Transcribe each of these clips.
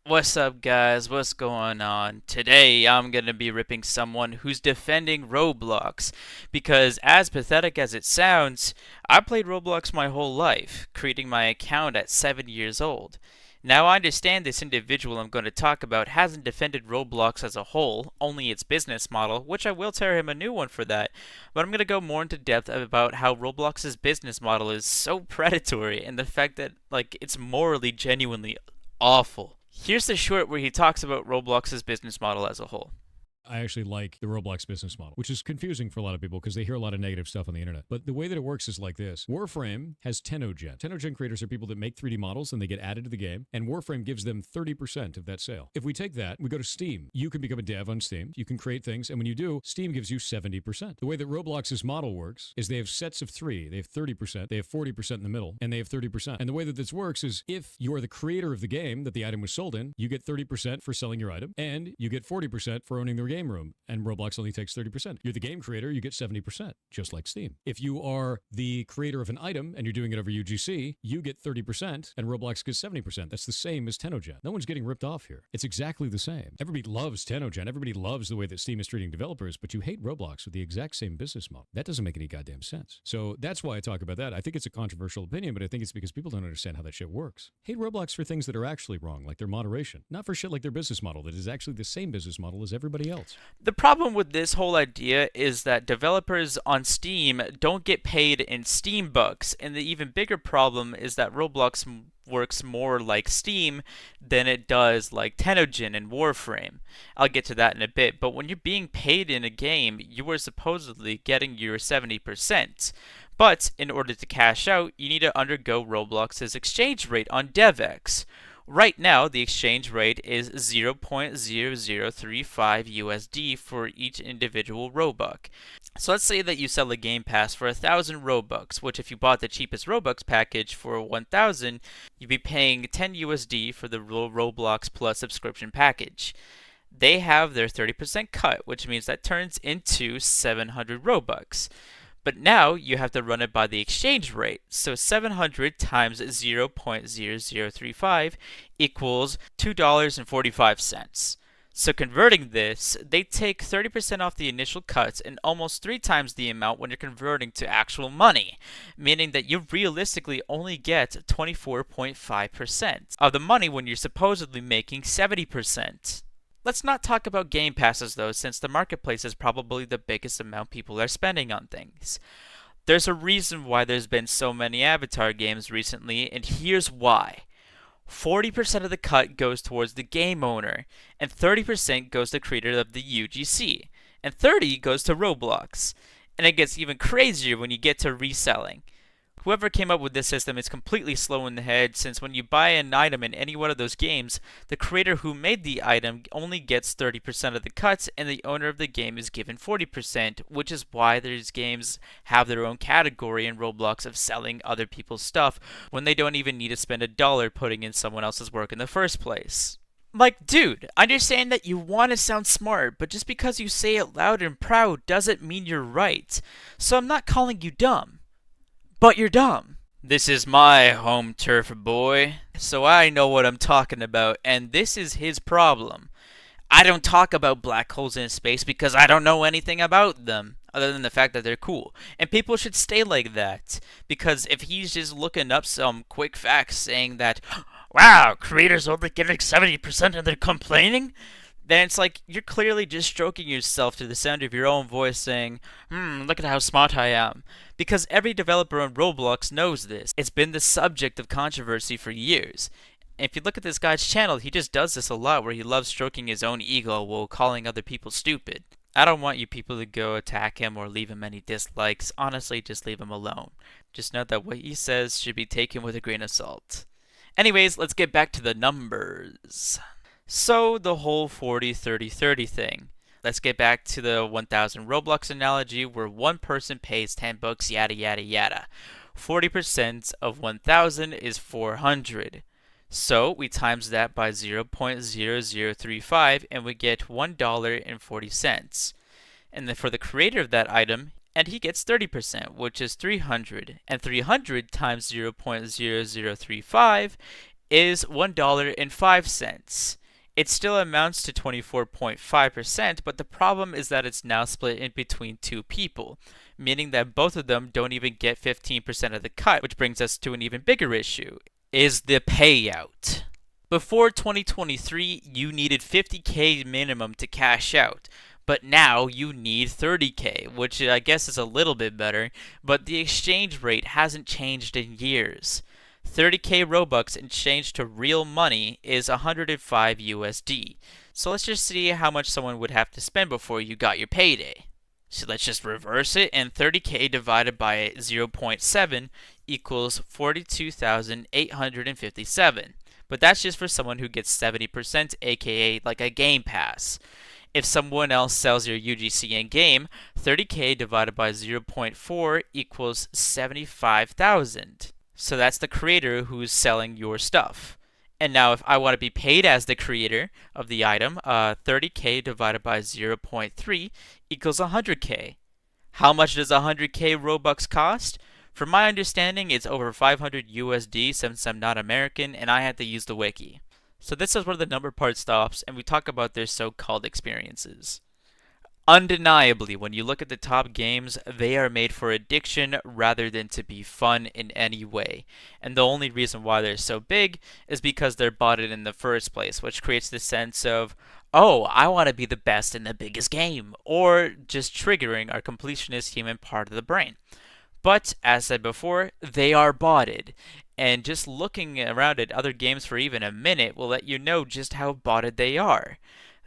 What's up, guys? What's going on? Today, I'm going to be ripping someone who's defending Roblox. Because, as pathetic as it sounds, I played Roblox my whole life, creating my account at 7 years old. Now, I understand this individual I'm going to talk about hasn't defended Roblox as a whole, only its business model, which I will tear him a new one for that. But I'm going to go more into depth about how Roblox's business model is so predatory and the fact that, it's morally genuinely awful. Here's the short where he talks about Roblox's business model as a whole. I actually like the Roblox business model, which is confusing for a lot of people because they hear a lot of negative stuff on the internet. But the way that it works is like this. Warframe has Tenogen. Tenogen creators are people that make 3D models and they get added to the game, and Warframe gives them 30% of that sale. If we take that, we go to Steam. You can become a dev on Steam. You can create things, and when you do, Steam gives you 70%. The way that Roblox's model works is they have sets of three. They have 30%, they have 40% in the middle, and they have 30%. And the way that this works is if you are the creator of the game that the item was sold in, you get 30% for selling your item, and you get 40% for owning the game room, and Roblox only takes 30%. You're the game creator, you get 70%, just like Steam. If you are the creator of an item and you're doing it over UGC, you get 30% and Roblox gets 70%. That's the same as Tenogen. No one's getting ripped off here. It's exactly the same. Everybody loves Tenogen. Everybody loves the way that Steam is treating developers, but you hate Roblox with the exact same business model. That doesn't make any goddamn sense. So that's why I talk about that. I think it's a controversial opinion, but I think it's because people don't understand how that shit works. Hate Roblox for things that are actually wrong, like their moderation. Not for shit like their business model that is actually the same business model as everybody else. The problem with this whole idea is that developers on Steam don't get paid in Steam bucks, and the even bigger problem is that Roblox works more like Steam than it does like Tenogen and Warframe. I'll get to that in a bit, but when you're being paid in a game, you are supposedly getting your 70%. But in order to cash out, you need to undergo Roblox's exchange rate on DevX. Right now, the exchange rate is 0.0035 USD for each individual Robux. So let's say that you sell a Game Pass for 1,000 Robux, which if you bought the cheapest Robux package for 1,000, you'd be paying 10 USD for the Roblox Plus subscription package. They have their 30% cut, which means that turns into 700 Robux. But now you have to run it by the exchange rate. So 700 times 0.0035 equals $2.45. So converting this, they take 30% off the initial cuts and almost 3 times the amount when you're converting to actual money, meaning that you realistically only get 24.5% of the money when you're supposedly making 70%. Let's not talk about Game Passes though, since the marketplace is probably the biggest amount people are spending on things. There's a reason why there's been so many Avatar games recently, and here's why. 40% of the cut goes towards the game owner, and 30% goes to the creator of the UGC, and 30% goes to Roblox. And it gets even crazier when you get to reselling. Whoever came up with this system is completely slow in the head, since when you buy an item in any one of those games, the creator who made the item only gets 30% of the cuts and the owner of the game is given 40%, which is why these games have their own category in Roblox of selling other people's stuff when they don't even need to spend $1 putting in someone else's work in the first place. Like, dude, I understand that you want to sound smart, but just because you say it loud and proud doesn't mean you're right. So I'm not calling you dumb. But you're dumb. This is my home turf, boy, so I know what I'm talking about, and this is his problem. I don't talk about black holes in space because I don't know anything about them, other than the fact that they're cool. And people should stay like that, because if he's just looking up some quick facts saying that, wow, creators only getting 70% and they're complaining, then it's like you're clearly just stroking yourself to the sound of your own voice saying, look at how smart I am. Because every developer on Roblox knows this. It's been the subject of controversy for years. And if you look at this guy's channel, he just does this a lot where he loves stroking his own ego while calling other people stupid. I don't want you people to go attack him or leave him any dislikes. Honestly, just leave him alone. Just note that what he says should be taken with a grain of salt. Anyways, let's get back to the numbers. So the whole 40-30-30 thing. Let's get back to the 1,000 Roblox analogy where one person pays 10 bucks, yada yada yada. 40% of 1,000 is 400. So we times that by 0.0035 and we get $1.40. And then for the creator of that item, and he gets 30%, which is 300. And 300 times 0.0035 is $1.05. It still amounts to 24.5%, but the problem is that it's now split in between two people, meaning that both of them don't even get 15% of the cut, which brings us to an even bigger issue, is the payout. Before 2023, you needed 50K minimum to cash out, but now you need 30K, which I guess is a little bit better, but the exchange rate hasn't changed in years. 30K Robux exchanged to real money is 105 USD. So let's just see how much someone would have to spend before you got your payday. So let's just reverse it, and 30K divided by 0.7 equals 42,857. But that's just for someone who gets 70%, aka like a game pass. If someone else sells your UGC in game, 30K divided by 0.4 equals 75,000. So that's the creator who's selling your stuff. And now if I want to be paid as the creator of the item, 30K divided by 0.3 equals 100K. How much does 100K Robux cost? From my understanding, it's over 500 USD since I'm not American and I had to use the wiki. So this is where the number part stops, and we talk about their so-called experiences. Undeniably, when you look at the top games, they are made for addiction rather than to be fun in any way. And the only reason why they're so big is because they're botted in the first place, which creates this sense of, oh, I want to be the best in the biggest game, or just triggering our completionist human part of the brain. But, as said before, they are botted. And just looking around at other games for even a minute will let you know just how botted they are.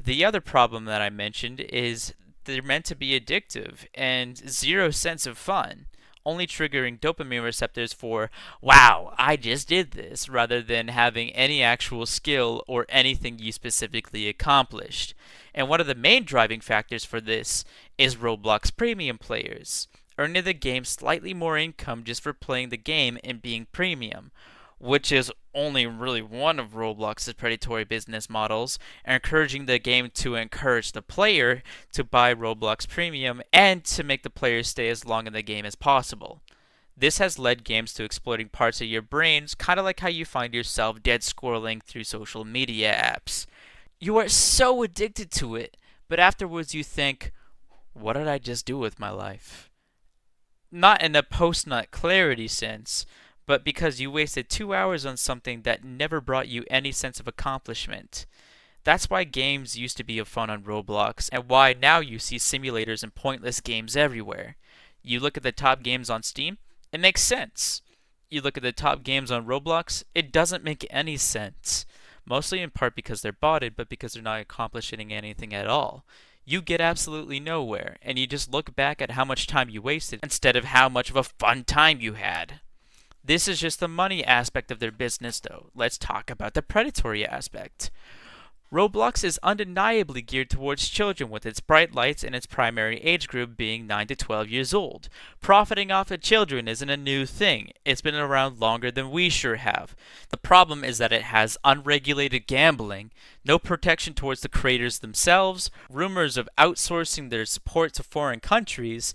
The other problem that I mentioned is they're meant to be addictive and zero sense of fun, only triggering dopamine receptors for, wow, I just did this, rather than having any actual skill or anything you specifically accomplished. And one of the main driving factors for this is Roblox premium players, earning the game slightly more income just for playing the game and being premium, which is only really one of Roblox's predatory business models, and encouraging the game to encourage the player to buy Roblox Premium and to make the player stay as long in the game as possible. This has led games to exploiting parts of your brains, kind of like how you find yourself dead scrolling through social media apps. You are so addicted to it, but afterwards you think, what did I just do with my life? Not in a post-nut clarity sense, but because you wasted 2 hours on something that never brought you any sense of accomplishment. That's why games used to be fun on Roblox, and why now you see simulators and pointless games everywhere. You look at the top games on Steam, it makes sense. You look at the top games on Roblox, it doesn't make any sense. Mostly in part because they're botted, but because they're not accomplishing anything at all. You get absolutely nowhere, and you just look back at how much time you wasted instead of how much of a fun time you had. This is just the money aspect of their business, though. Let's talk about the predatory aspect. Roblox is undeniably geared towards children, with its bright lights and its primary age group being 9 to 12 years old. Profiting off of children isn't a new thing. It's been around longer than we sure have. The problem is that it has unregulated gambling, no protection towards the creators themselves, rumors of outsourcing their support to foreign countries,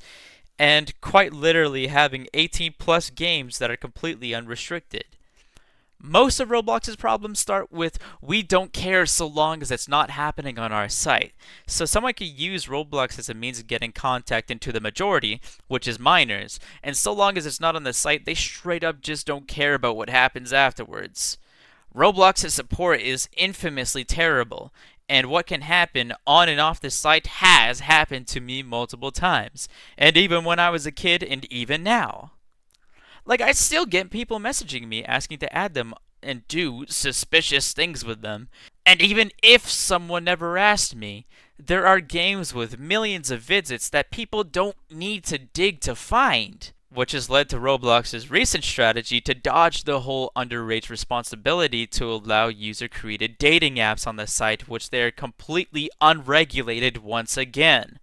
and quite literally having 18 plus games that are completely unrestricted. Most of Roblox's problems start with, we don't care so long as it's not happening on our site. So someone could use Roblox as a means of getting contact into the majority, which is minors, and so long as it's not on the site, they straight up just don't care about what happens afterwards. Roblox's support is infamously terrible, and what can happen on and off the site has happened to me multiple times, and even when I was a kid and even now. Like, I still get people messaging me asking to add them and do suspicious things with them. And even if someone never asked me, there are games with millions of visits that people don't need to dig to find. Which has led to Roblox's recent strategy to dodge the whole underage responsibility to allow user-created dating apps on the site, which they are completely unregulated once again.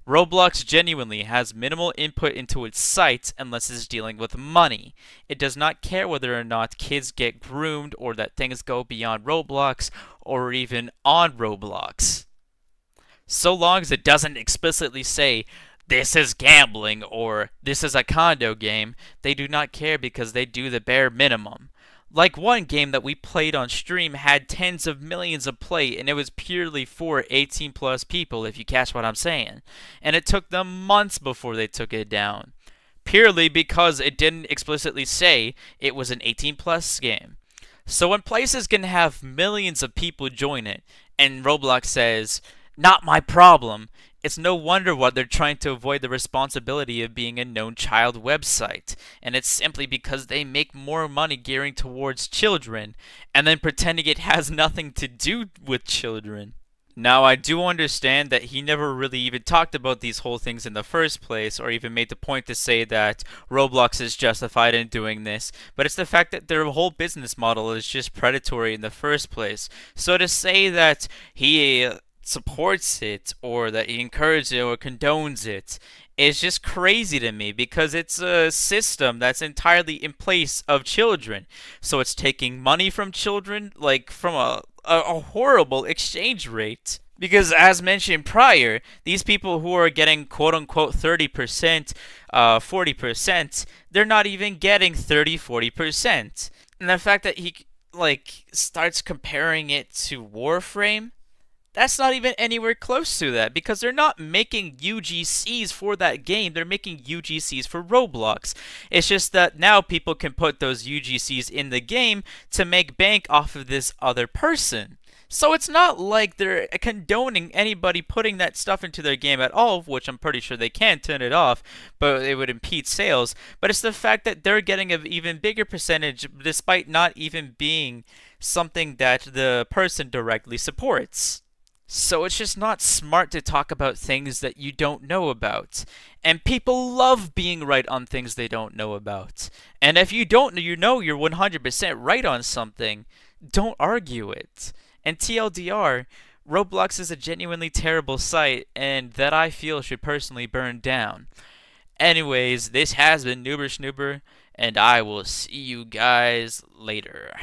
Roblox genuinely has minimal input into its site unless it's dealing with money. It does not care whether or not kids get groomed or that things go beyond Roblox or even on Roblox. So long as it doesn't explicitly say, this is gambling or this is a condo game, they do not care because they do the bare minimum. Like one game that we played on stream had tens of millions of play, and it was purely for 18 plus people, if you catch what I'm saying. And it took them months before they took it down, purely because it didn't explicitly say it was an 18 plus game. So when places can have millions of people join it, and Roblox says, not my problem, it's no wonder why they're trying to avoid the responsibility of being a known child website. And it's simply because they make more money gearing towards children, and then pretending it has nothing to do with children. Now, I do understand that he never really even talked about these whole things in the first place, or even made the point to say that Roblox is justified in doing this, but it's the fact that their whole business model is just predatory in the first place. So to say that he supports it, or that he encourages it, or condones it, is just crazy to me because it's a system that's entirely in place of children. So it's taking money from children, like from a horrible exchange rate. Because, as mentioned prior, these people who are getting quote unquote 30%, 40%, they're not even getting 30, 40%. And the fact that he, like, starts comparing it to Warframe, that's not even anywhere close to that because they're not making UGCs for that game. They're making UGCs for Roblox. It's just that now people can put those UGCs in the game to make bank off of this other person. So it's not like they're condoning anybody putting that stuff into their game at all, which I'm pretty sure they can turn it off, but it would impede sales. But it's the fact that they're getting an even bigger percentage despite not even being something that the person directly supports. So it's just not smart to talk about things that you don't know about. And people love being right on things they don't know about. And if you don't you know you're 100% right on something, don't argue it. And TLDR, Roblox is a genuinely terrible site and that I feel should personally burn down. Anyways, this has been Noober Schnoober, and I will see you guys later.